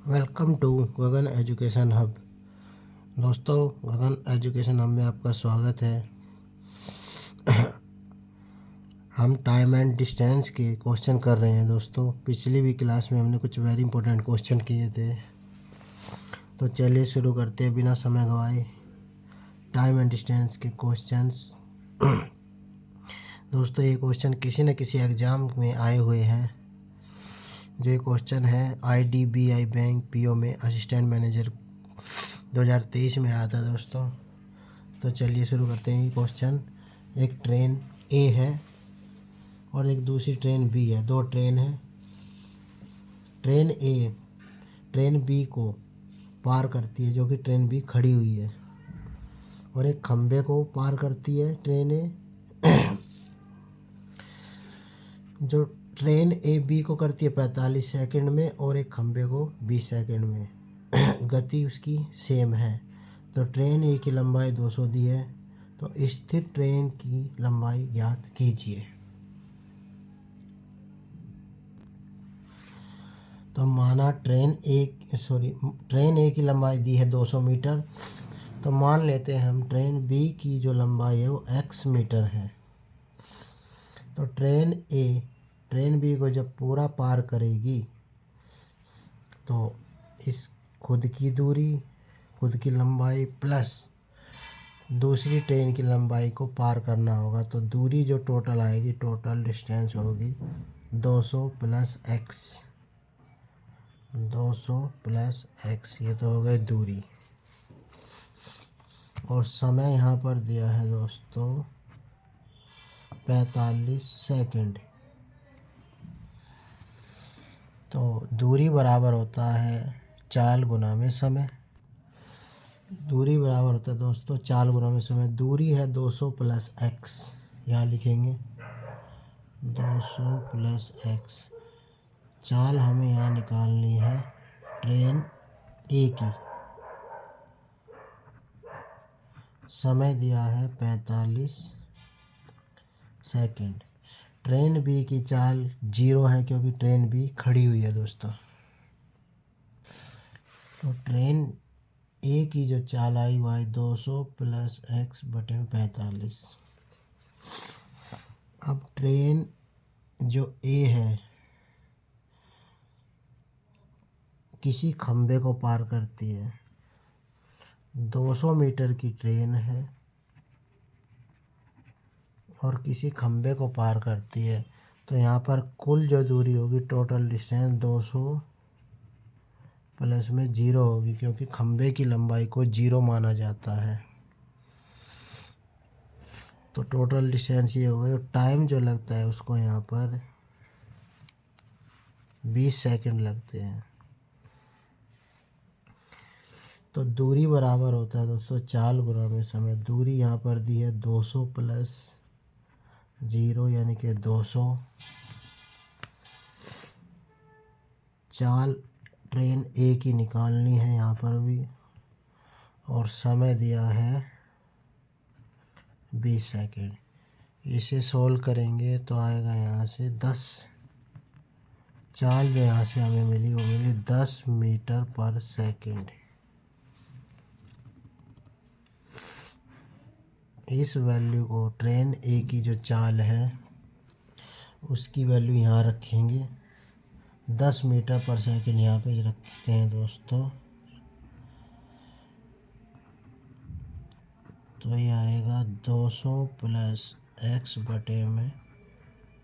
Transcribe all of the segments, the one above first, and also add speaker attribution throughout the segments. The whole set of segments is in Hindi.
Speaker 1: Welcome to Gagan Education Hub. दोस्तों, गगन एजुकेशन हब में आपका स्वागत है। हम टाइम एंड डिस्टेंस के क्वेश्चन कर रहे हैं। दोस्तों, पिछली भी क्लास में हमने कुछ वेरी इंपॉर्टेंट क्वेश्चन किए थे, तो चलिए शुरू करते हैं बिना समय गवाए टाइम एंड डिस्टेंस के क्वेश्चंस। दोस्तों, ये क्वेश्चन किसी न किसी एग्ज़ाम में आए हुए हैं। जो ये क्वेश्चन है IDBI बैंक PO में असिस्टेंट मैनेजर 2023 में आया था। दोस्तों, तो चलिए शुरू करते हैं। ये क्वेश्चन, एक ट्रेन A है और एक दूसरी ट्रेन B है। दो ट्रेन है। ट्रेन A ट्रेन B को पार करती है, जो कि ट्रेन B खड़ी हुई है, और एक खंबे को पार करती है ट्रेन A। जो ट्रेन A B को करती है 45 सेकंड में और एक खंबे को 20 सेकंड में। गति उसकी सेम है। तो ट्रेन A की लंबाई 200 दी है, तो स्थिर ट्रेन की लंबाई ज्ञात कीजिए। तो माना ट्रेन A की लंबाई दी है 200 मीटर। तो मान लेते हैं हम ट्रेन B की जो लंबाई है वो x मीटर है। तो ट्रेन B को जब पूरा पार करेगी तो इस खुद की लंबाई प्लस दूसरी ट्रेन की लंबाई को पार करना होगा। तो दूरी जो टोटल आएगी, टोटल डिस्टेंस होगी 200 प्लस x। 200 प्लस x, ये तो हो गई दूरी। और समय यहाँ पर दिया है दोस्तों 45 सेकंड। तो दूरी बराबर होता है चाल गुना में समय। दूरी बराबर होता है दोस्तों चाल गुना में समय। दूरी है 200 प्लस x, यहाँ लिखेंगे 200 प्लस x। चाल हमें यहाँ निकालनी है ट्रेन A की। समय दिया है 45 सेकंड। ट्रेन B की चाल 0 है, क्योंकि ट्रेन B खड़ी हुई है दोस्तों। तो ट्रेन A की जो चाल आई वो आई 200 प्लस x बटे 45। अब ट्रेन जो A है किसी खंबे को पार करती है। 200 मीटर की ट्रेन है और किसी खंबे को पार करती है। तो यहाँ पर कुल जो दूरी होगी, टोटल डिस्टेंस 200 प्लस में 0 होगी, क्योंकि खंबे की लंबाई को 0 माना जाता है। तो टोटल डिस्टेंस ये हो गई। और टाइम जो लगता है उसको यहाँ पर 20 सेकंड लगते हैं। तो दूरी बराबर होता है दोस्तों चाल गुना में समय। दूरी यहाँ पर दी है 200 प्लस 0, यानी कि 200। चाल ट्रेन A की निकालनी है यहाँ पर भी, और समय दिया है 20 सेकंड। इसे सोल्व करेंगे तो आएगा यहाँ से 10। चाल जो यहाँ से हमें मिली वो मिली 10 मीटर पर सेकंड। इस वैल्यू को ट्रेन A की जो चाल है उसकी वैल्यू यहाँ रखेंगे। 10 मीटर पर सेकंड यहाँ पे रखते हैं दोस्तों। तो ये आएगा 200 प्लस x बटे में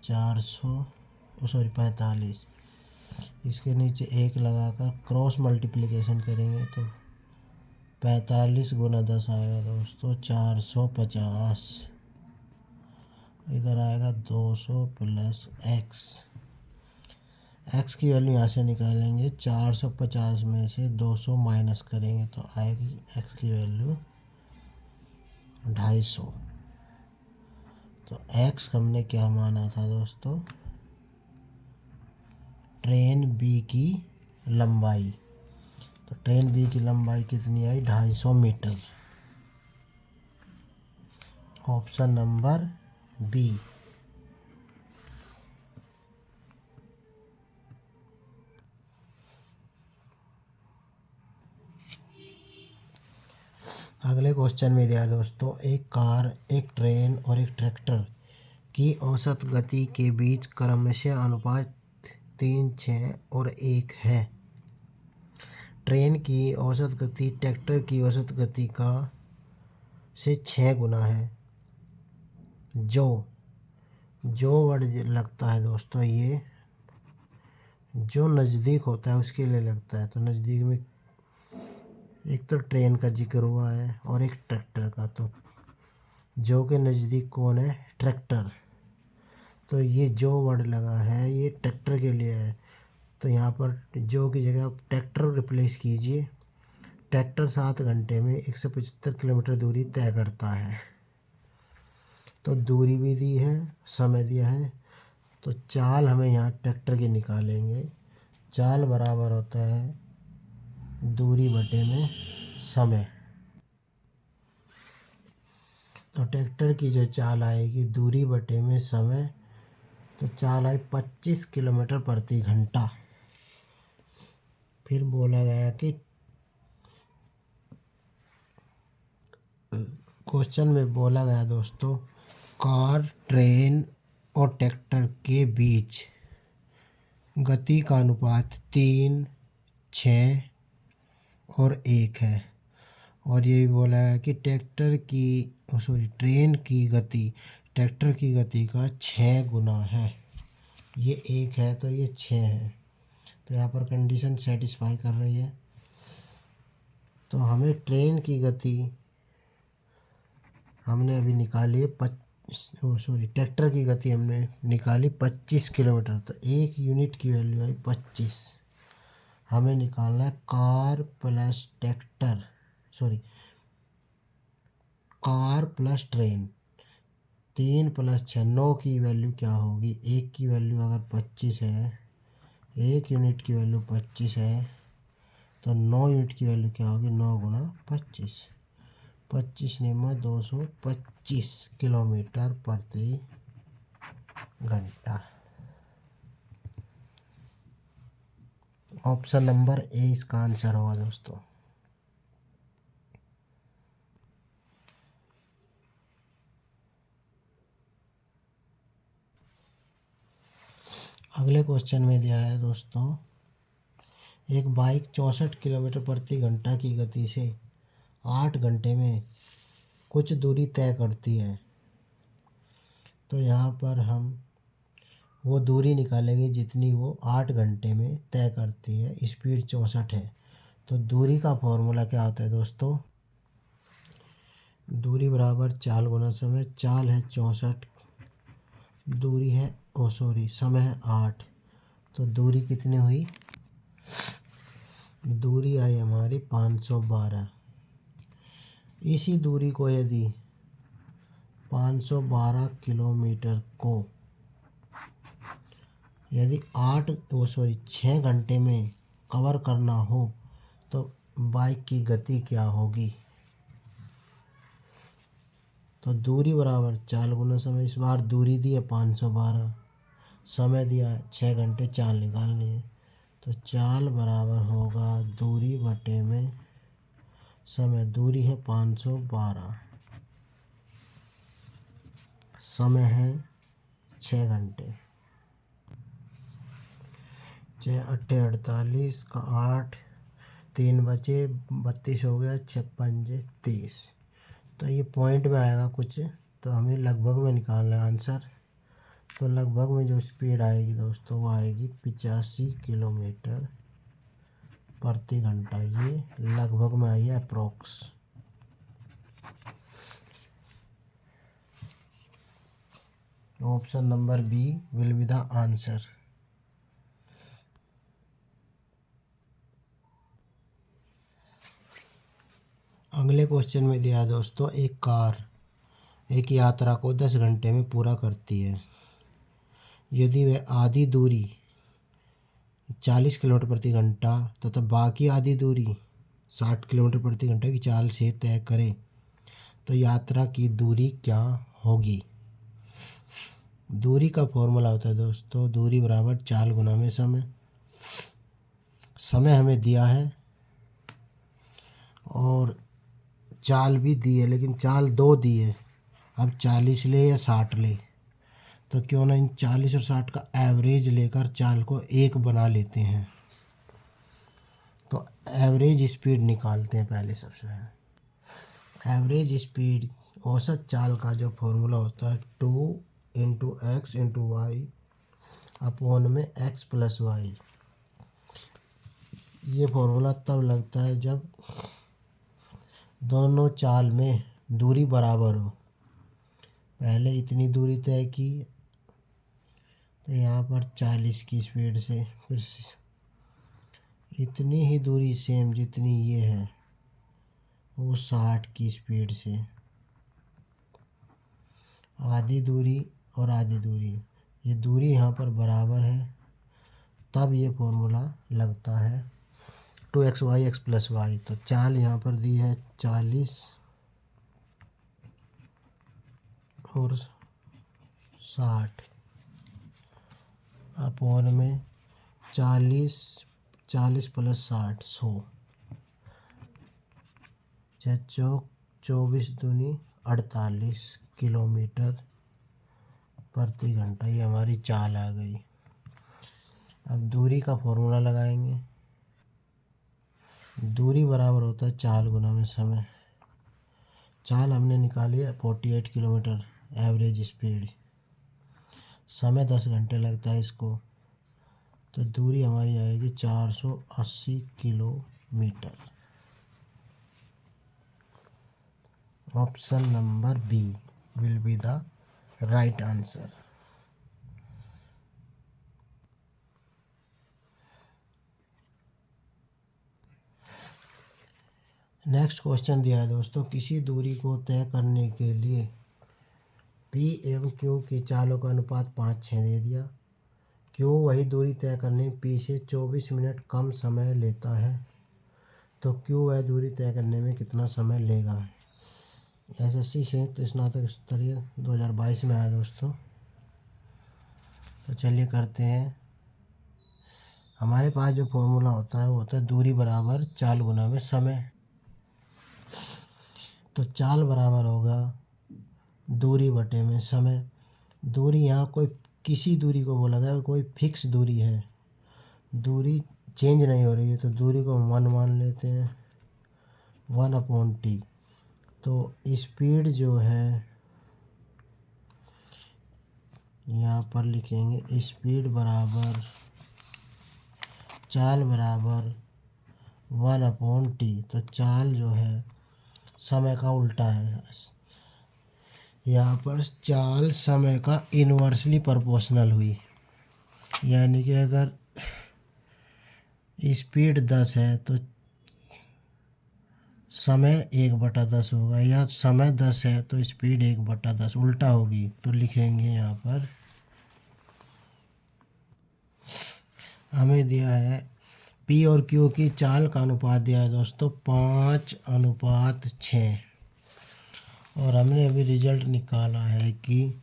Speaker 1: 45। इसके नीचे 1 लगाकर क्रॉस मल्टीप्लिकेशन करेंगे तो 45 गुना 10 आएगा दोस्तों 450। इधर आएगा 200 प्लस x की वैल्यू यहाँ से निकालेंगे। 450 में से 200 माइनस करेंगे तो आएगी x की वैल्यू 250। तो x हमने क्या माना था दोस्तों, ट्रेन B की लंबाई। तो ट्रेन B की लंबाई कितनी आई, 250 मीटर। Option number B। अगले क्वेश्चन में दिया है दोस्तों, एक कार, एक ट्रेन और एक ट्रैक्टर की औसत गति के बीच क्रमशः अनुपात 3, 6 और 1 है। ट्रेन की औसत गति ट्रैक्टर की औसत गति का से 6 गुना है। जो वर्ड लगता है दोस्तों, ये जो नज़दीक होता है उसके लिए लगता है। तो नज़दीक में एक तो ट्रेन का जिक्र हुआ है और एक ट्रैक्टर का। तो जो के नज़दीक कौन है? ट्रैक्टर। तो ये जो वर्ड लगा है ये ट्रैक्टर के लिए है। तो यहाँ पर जो की जगह आप ट्रैक्टर रिप्लेस कीजिए। ट्रैक्टर 7 घंटे में 175 किलोमीटर दूरी तय करता है। तो दूरी भी दी है, समय दिया है। तो चाल हमें यहाँ ट्रैक्टर की निकालेंगे। चाल बराबर होता है दूरी बटे में समय। तो ट्रैक्टर की जो चाल आएगी दूरी बटे में समय, तो चाल आई 25 किलोमीटर प्रति घंटा। फिर बोला गया कि क्वेश्चन में बोला गया दोस्तों, कार, ट्रेन और ट्रैक्टर के बीच गति का अनुपात 3, 6 और 1 है। और ये भी बोला है कि ट्रेन की गति ट्रैक्टर की गति का 6 गुना है। ये 1 है तो ये 6 है। तो यहाँ पर कंडीशन सेटिस्फाई कर रही है। तो हमें ट्रेन की गति हमने अभी निकाली है ट्रैक्टर की गति हमने निकाली 25 किलोमीटर। तो 1 यूनिट की वैल्यू आई 25। हमें निकालना है कार प्लस ट्रेन। 3 + 6 9 की वैल्यू क्या होगी? 1 की वैल्यू अगर 25 है, 1 यूनिट की वैल्यू 25 है, तो 9 यूनिट की वैल्यू क्या होगी? 9 गुना 25। 25 नियम 225 किलोमीटर प्रति घंटा। ऑप्शन नंबर ए इसका आंसर होगा दोस्तों। अगले क्वेश्चन में दिया है दोस्तों, एक बाइक 64 किलोमीटर प्रति घंटा की गति से 8 घंटे में कुछ दूरी तय करती है। तो यहाँ पर हम वो दूरी निकालेंगे जितनी वो 8 घंटे में तय करती है। स्पीड 64 है। तो दूरी का फॉर्मूला क्या होता है दोस्तों? दूरी बराबर चाल गुना समय। चाल है 64, दूरी है समय है 8। तो दूरी कितनी हुई? दूरी आई हमारी 512। इसी दूरी को यदि 512 किलोमीटर को यदि 6 घंटे में कवर करना हो तो बाइक की गति क्या होगी? तो दूरी बराबर चाल गुना समय। इस बार दूरी दी है 512, समय दिया है 6 घंटे, चाल निकालनी है। तो चाल बराबर होगा दूरी बटे में समय। दूरी है 512, समय है 6 घंटे। 6 8 48 का 8, 3 बचे 32 हो गया, 6 5 30। तो ये पॉइंट में आएगा कुछ। तो हमें लगभग में निकालना है आंसर। तो लगभग में जो स्पीड आएगी दोस्तों वो आएगी 85 किलोमीटर प्रति घंटा। ये लगभग में आई है, approx. Option number B will be the answer. अगले क्वेश्चन में दिया दोस्तों, एक कार एक यात्रा को 10 घंटे में पूरा करती है। यदि वह आधी दूरी 40 किलोमीटर प्रति घंटा तथा बाकी आधी दूरी 60 किलोमीटर प्रति घंटा की चाल से तय करे तो यात्रा की दूरी क्या होगी? दूरी का फॉर्मूला होता है दोस्तों, दूरी बराबर चाल गुना में समय। समय हमें दिया है और चाल भी दी है, लेकिन चाल 2 दी है। अब 40 ले या 60 ले, तो क्यों ना इन 40 और 60 का एवरेज लेकर चाल को 1 बना लेते हैं। तो एवरेज स्पीड निकालते हैं पहले। सबसे पहले एवरेज स्पीड, औसत चाल का जो फॉर्मूला होता है 2 × x × y अपॉन में x + y। ये फॉर्मूला तब लगता है जब दोनों चाल में दूरी बराबर हो। पहले इतनी दूरी तय की, तो यहाँ पर 40 की स्पीड से, फिर इतनी ही दूरी सेम जितनी ये है वो 60 की स्पीड से, आधी दूरी और आधी दूरी, ये दूरी यहाँ पर बराबर है, तब ये फॉर्मूला लगता है 2xy x + y। तो चाल यहाँ पर दी है 40 और 60 अपॉन में 40 + 60 100, 24 दूनी 48 किलोमीटर प्रति घंटा। ये हमारी चाल आ गई। अब दूरी का फॉर्मूला लगाएंगे। दूरी बराबर होता है चाल गुना में समय। चाल हमने निकाली है 48 किलोमीटर एवरेज स्पीड, समय 10 घंटे लगता है इसको, तो दूरी हमारी आएगी 480 kilometre. Option number B will be the right answer. Next question दिया है दोस्तों, किसी दूरी को तय करने के लिए P एवं Q की चालों का अनुपात 5:6 दे दिया। Q वही दूरी तय करने में P से 24 मिनट कम समय लेता है, तो Q वह दूरी तय करने में कितना समय लेगा। SSC संयुक्त स्नातक स्तरीय 2022 में आया दोस्तों। तो चलिए करते हैं। हमारे पास जो फॉर्मूला होता है वो होता है दूरी बराबर चाल गुना में समय। तो चाल बराबर होगा दूरी बटे में समय। दूरी यहाँ कोई किसी दूरी को बोला गया, कोई फिक्स दूरी है, दूरी चेंज नहीं हो रही है, तो दूरी को 1 मान लेते हैं, 1/t। तो स्पीड जो है यहाँ पर लिखेंगे स्पीड बराबर चाल बराबर 1/t। तो चाल जो है समय का उल्टा है। यहाँ पर चाल समय का इन्वर्सली प्रोपोर्शनल हुई, यानी कि अगर स्पीड 10 है तो समय 1/10 होगा, या समय 10 है तो स्पीड 1/10 उल्टा होगी। तो लिखेंगे यहाँ पर हमें दिया है P और Q की चाल का अनुपात दिया है दोस्तों 5:6, और हमने अभी रिजल्ट निकाला है कि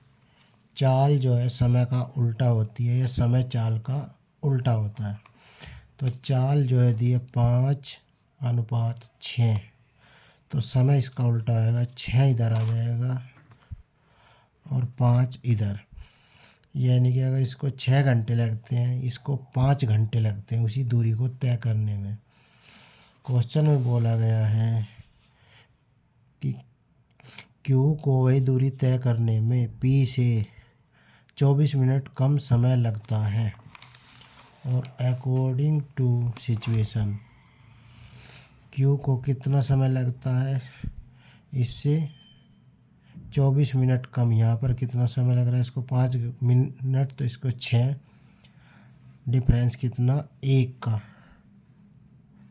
Speaker 1: चाल जो है समय का उल्टा होती है, या समय चाल का उल्टा होता है। तो चाल जो है दी है 5:6, तो समय इसका उल्टा आएगा, 6 इधर आ जाएगा और 5 इधर, यानी कि अगर इसको 6 घंटे लगते हैं, इसको 5 घंटे लगते हैं उसी दूरी को तय करने में। क्वेश्चन में बोला गया है कि Q को वही दूरी तय करने में P से 24 मिनट कम समय लगता है, और अकॉर्डिंग टू सिचुएशन Q को कितना समय लगता है, इससे 24 मिनट कम। यहाँ पर कितना समय लग रहा है, इसको 5 मिनट, तो इसको 6, डिफरेंस कितना 1 का।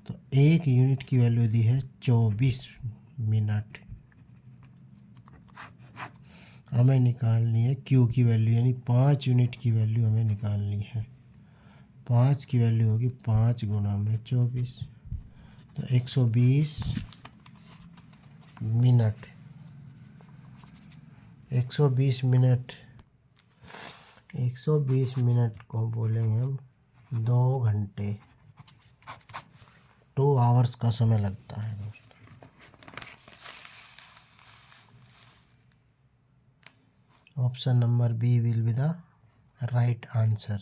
Speaker 1: तो 1 यूनिट की वैल्यू दी है 24 मिनट। हमें निकालनी है Q की वैल्यू, यानी 5 यूनिट की वैल्यू हमें निकालनी है। 5 की वैल्यू होगी 5 गुना में 24, तो 120 मिनट। 120 मिनट, 120 मिनट को बोलेंगे हम 2 घंटे, 2 आवर्स का समय लगता है दोस्तों। Option number B will be the right answer.